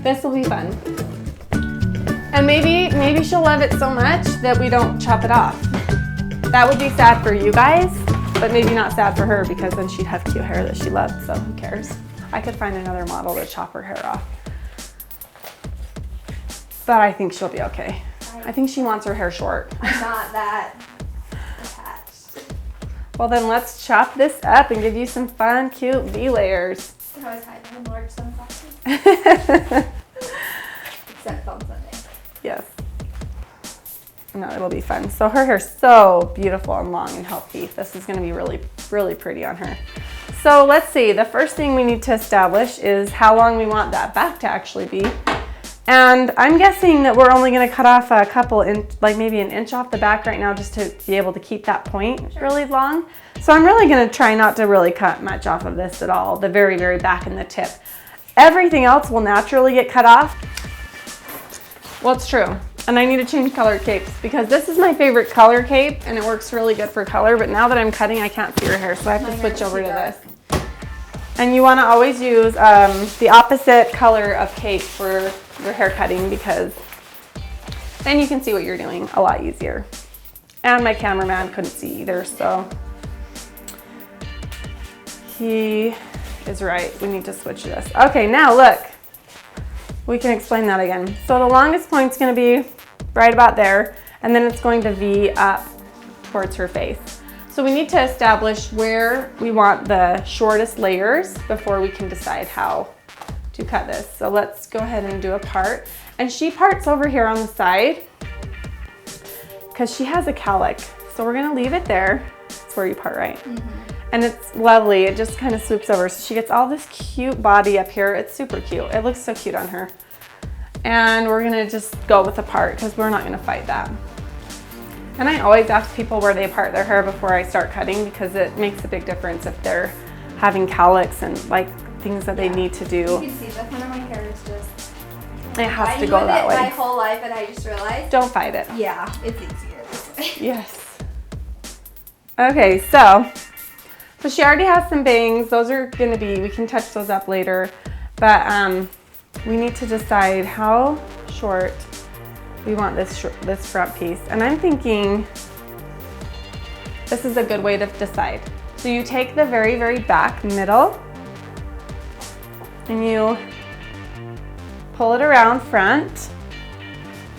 This will be fun. And maybe she'll love it so much that we don't chop it off. That would be sad for you guys, but maybe not sad for her because then she'd have cute hair that she loved, so who cares? I could find another model to chop her hair off. But I think she'll be okay. I think she wants her hair short. I'm not that attached. Well then let's chop this up and give you some fun, cute V layers. You can always hide them in large sunglasses. Except on Sunday. Yes. No, it'll be fun. So her hair's so beautiful and long and healthy. This is gonna be really, really pretty on her. So let's see, the first thing we need to establish is how long we want that back to actually be. And I'm guessing that we're only gonna cut off a couple, like maybe an inch off the back right now just to be able to keep that point really long. So I'm really gonna try not to really cut much off of this at all, the very, very back and the tip. Everything else will naturally get cut off. Well, it's true. And I need to change color capes because this is my favorite color cape and it works really good for color, but now that I'm cutting, I can't see her hair, so I have to switch over to this. And you wanna always use the opposite color of cape for your hair cutting because then you can see what you're doing a lot easier. And my cameraman couldn't see either, so he is right. We need to switch this. Okay, now look. We can explain that again. So the longest point's gonna be right about there, and then it's going to V up towards her face. So we need to establish where we want the shortest layers before we can decide how to cut this. So let's go ahead and do a part. And she parts over here on the side because she has a cowlick. So we're gonna leave it there. That's where you part, right? And it's lovely. It just kind of swoops over. So she gets all this cute body up here. It's super cute. It looks so cute on her. And we're gonna just go with a part because we're not gonna fight that. And I always ask people where they part their hair before I start cutting because it makes a big difference if they're having cowlicks and like things that they need to do. You can see the front of my hair is just... It has to go that way. my whole life and I just realized... Don't fight it. Yeah, it's easier this way. Yes. Okay, so she already has some bangs. Those are gonna be, we can touch those up later. But we need to decide how short we want this front piece. And I'm thinking this is a good way to decide. So you take the very, very back middle and you pull it around front,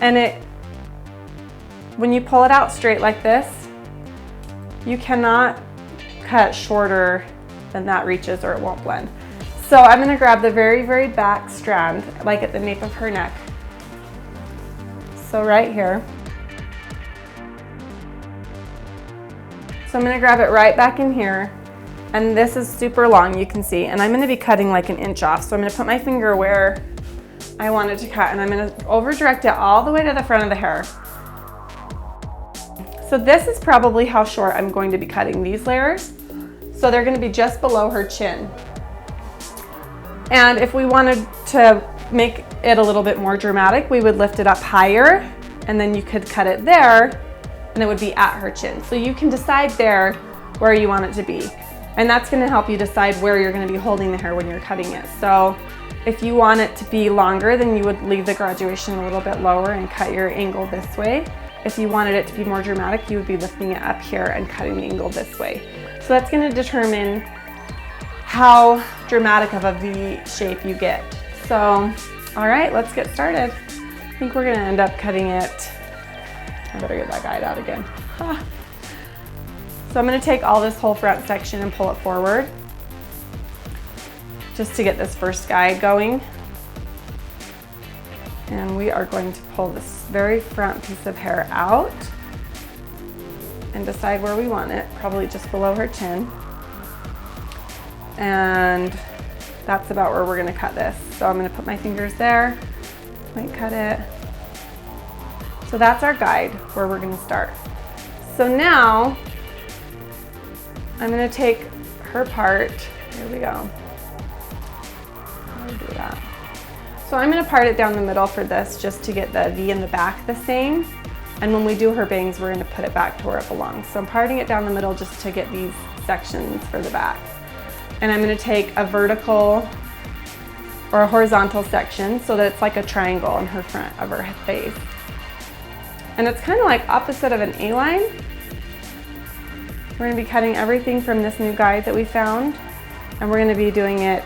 and when you pull it out straight like this, you cannot cut shorter than that reaches or it won't blend. So I'm gonna grab the very, very back strand, like at the nape of her neck. So right here. So I'm gonna grab it right back in here, and this is super long, you can see, and I'm gonna be cutting like an inch off. So I'm gonna put my finger where I wanted to cut, and I'm gonna over direct it all the way to the front of the hair. So this is probably how short I'm going to be cutting these layers. So they're gonna be just below her chin. And if we wanted to make it a little bit more dramatic, we would lift it up higher, and then you could cut it there, and it would be at her chin. So you can decide there where you want it to be. And that's gonna help you decide where you're gonna be holding the hair when you're cutting it. So if you want it to be longer, then you would leave the graduation a little bit lower and cut your angle this way. If you wanted it to be more dramatic, you would be lifting it up here and cutting the angle this way. So that's gonna determine how dramatic of a V shape you get. So, all right, let's get started. I think we're gonna end up cutting it. I better get that guide out again. Ah. So I'm gonna take all this whole front section and pull it forward just to get this first guide going. And we are going to pull this very front piece of hair out and decide where we want it, probably just below her chin. And that's about where we're gonna cut this. So I'm gonna put my fingers there, point cut it. So that's our guide where we're gonna start. So now I'm gonna take her part, here we go. I'll do that. So I'm gonna part it down the middle for this just to get the V in the back the same. And when we do her bangs, we're gonna put it back to where it belongs. So I'm parting it down the middle just to get these sections for the back. And I'm gonna take a vertical or a horizontal section so that it's like a triangle in her front of her face. And it's kind of like opposite of an A-line. We're going to be cutting everything from this new guide that we found, and we're going to be doing it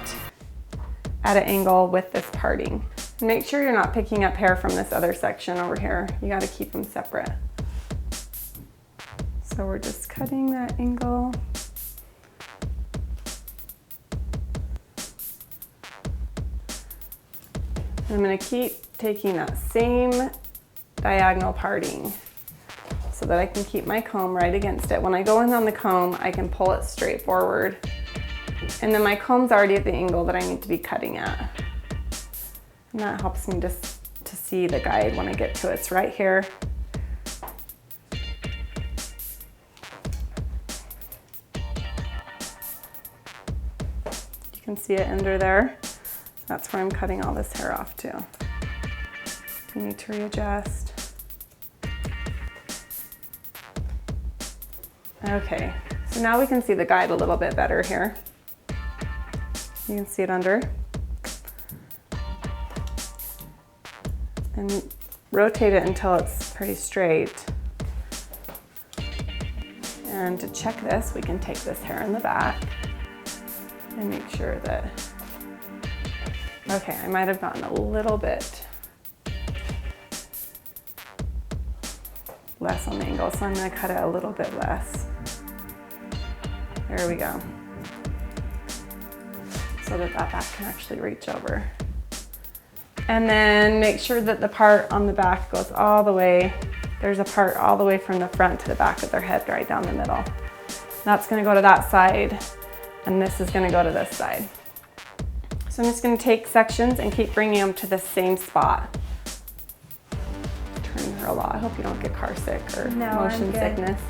at an angle with this parting. Make sure you're not picking up hair from this other section over here. You got to keep them separate. So we're just cutting that angle. I'm going to keep taking that same diagonal parting so that I can keep my comb right against it. When I go in on the comb, I can pull it straight forward. And then my comb's already at the angle that I need to be cutting at. And that helps me just to see the guide when I get to it. It's right here. You can see it under there. That's where I'm cutting all this hair off too. You need to readjust. Okay, so now we can see the guide a little bit better here. You can see it under. And rotate it until it's pretty straight. And to check this, we can take this hair in the back and make sure that, okay, I might have gotten a little bit less on the angle, so I'm going to cut it a little bit less. There we go. So that that back can actually reach over. And then make sure that the part on the back goes all the way. There's a part all the way from the front to the back of their head right down the middle. That's going to go to that side, and this is going to go to this side. So I'm just going to take sections and keep bringing them to the same spot. Turn her a lot. I hope you don't get car sick or motion sickness.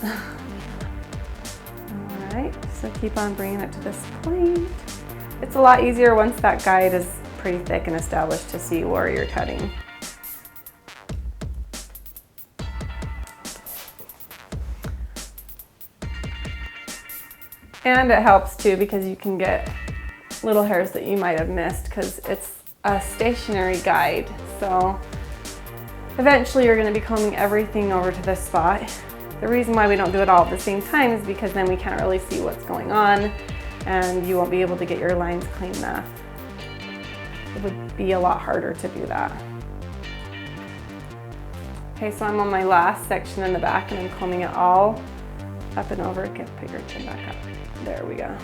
All right, so keep on bringing it to this point. It's a lot easier once that guide is pretty thick and established to see where you're cutting. And it helps too because you can get little hairs that you might have missed because it's a stationary guide. So eventually you're going to be combing everything over to this spot. The reason why we don't do it all at the same time is because then we can't really see what's going on and you won't be able to get your lines clean enough. It would be a lot harder to do that. Okay, so I'm on my last section in the back and I'm combing it all up and over. Put your chin back up. There we go.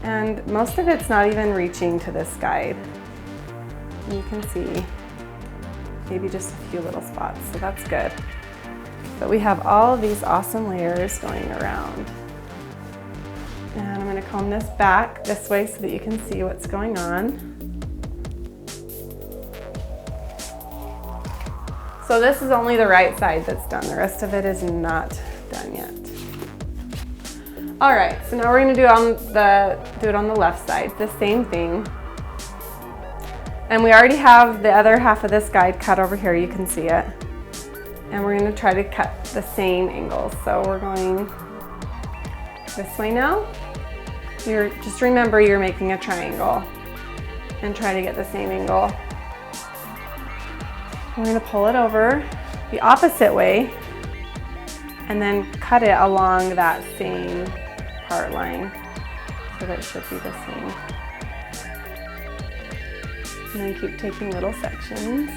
And most of it's not even reaching to this guide. You can see maybe just a few little spots, so that's good. But we have all of these awesome layers going around. And I'm going to comb this back this way so that you can see what's going on. So this is only the right side that's done. The rest of it is not done yet. All right, so now we're going to do it on the left side, the same thing. And we already have the other half of this guide cut over here. You can see it. And we're going to try to cut the same angles. So we're going this way now. Just remember you're making a triangle and try to get the same angle. We're going to pull it over the opposite way and then cut it along that same part line so that it should be the same. And then keep taking little sections.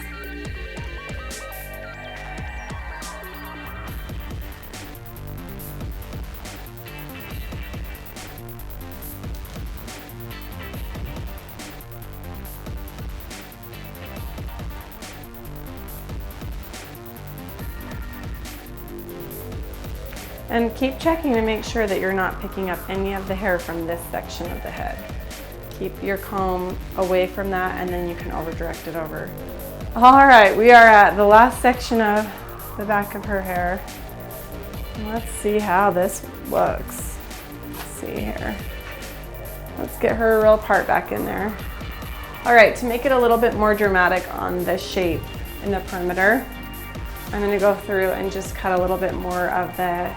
And keep checking to make sure that you're not picking up any of the hair from this section of the head. Keep your comb away from that and then you can over direct it over. All right, we are at the last section of the back of her hair. Let's see how this looks. Let's see here. Let's get her real part back in there. All right, to make it a little bit more dramatic on the shape in the perimeter, I'm gonna go through and just cut a little bit more of the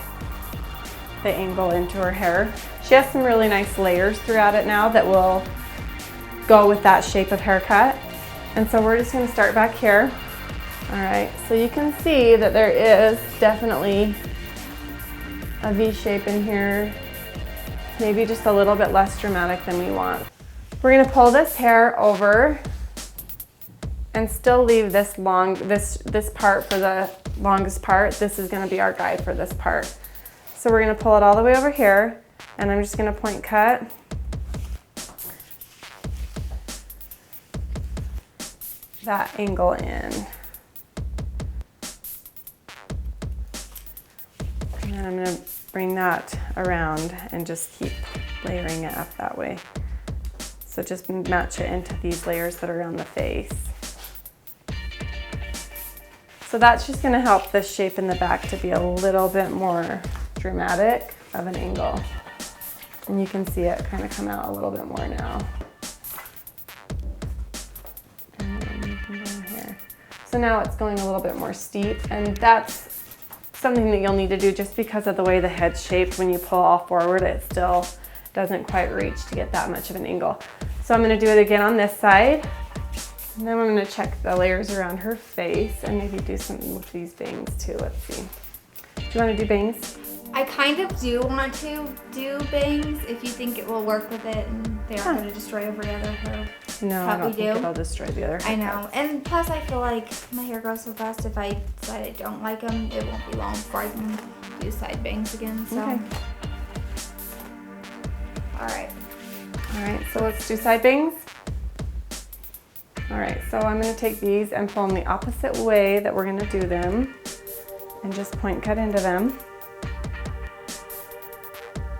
angle into her hair. She has some really nice layers throughout it now that will go with that shape of haircut. And so we're just gonna start back here. All right, so you can see that there is definitely a V shape in here, maybe just a little bit less dramatic than we want. We're gonna pull this hair over and still leave this long, this part for the longest part. This is gonna be our guide for this part. So we're gonna pull it all the way over here, and I'm just gonna point cut. That angle in. And then I'm gonna bring that around and just keep layering it up that way. So just match it into these layers that are on the face. So that's just gonna help this shape in the back to be a little bit more dramatic of an angle. And you can see it kind of come out a little bit more now. And then you can go in here. So now it's going a little bit more steep, and that's something that you'll need to do just because of the way the head's shaped. When you pull all forward, it still doesn't quite reach to get that much of an angle. So I'm gonna do it again on this side. And then I'm gonna check the layers around her face and maybe do something with these bangs too. Let's see. Do you wanna do bangs? I kind of do want to do bangs if you think it will work with it and they aren't going to destroy every other hair. No, I don't think it'll destroy the other hair. I know. And plus I feel like my hair grows so fast, if I decide I don't like them, it won't be long before I can do side bangs again. So. Okay. Alright. Alright, so let's do side bangs. Alright, so I'm going to take these and pull them the opposite way that we're going to do them and just point cut into them.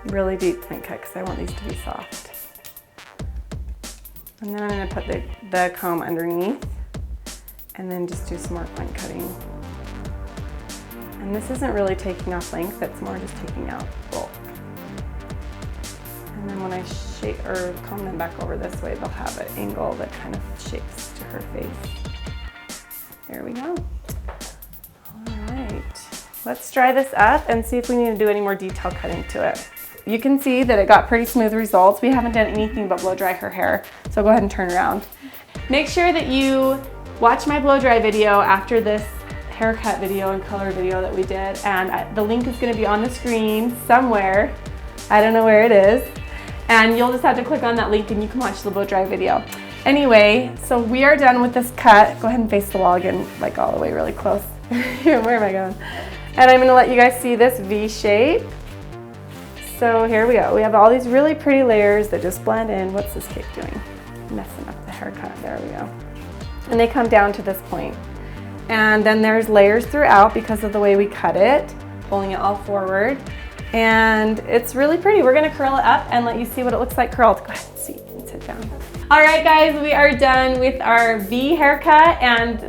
Really deep point cut because I want these to be soft. And then I'm going to put the comb underneath and then just do some more point cutting. And this isn't really taking off length, it's more just taking out bulk. And then when I shape or comb them back over this way, they'll have an angle that kind of shapes to her face. There we go. All right, let's dry this up and see if we need to do any more detail cutting to it. You can see that it got pretty smooth results. We haven't done anything but blow dry her hair, so go ahead and turn around. Make sure that you watch my blow dry video after this haircut video and color video that we did, and the link is going to be on the screen somewhere. I don't know where it is, and you'll just have to click on that link and you can watch the blow dry video. Anyway, so we are done with this cut. Go ahead and face the wall again, like all the way really close. Where am I going? And I'm going to let you guys see this V shape. So here we go. We have all these really pretty layers that just blend in. What's this cake doing? Messing up the haircut. There we go. And they come down to this point. And then there's layers throughout because of the way we cut it, pulling it all forward. And it's really pretty. We're gonna curl it up and let you see what it looks like curled. Go ahead and see and sit down. All right, guys, we are done with our V haircut, and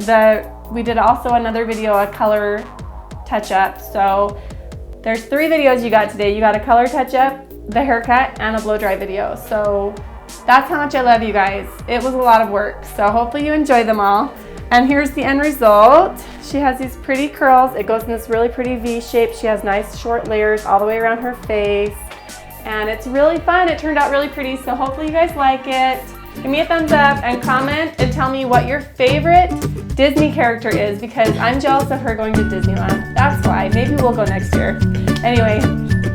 we did also another video, a color touch-up. So there's 3 videos you got today. You got a color touch-up, the haircut, and a blow-dry video. So that's how much I love you guys. It was a lot of work, so hopefully you enjoy them all. And here's the end result. She has these pretty curls. It goes in this really pretty V shape. She has nice short layers all the way around her face. And it's really fun. It turned out really pretty, so hopefully you guys like it. Give me a thumbs up and comment and tell me what your favorite Disney character is, because I'm jealous of her going to Disneyland. That's why. Maybe we'll go next year. Anyway,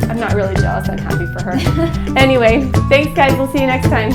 I'm not really jealous. I'm happy for her. Anyway, thanks guys. We'll see you next time.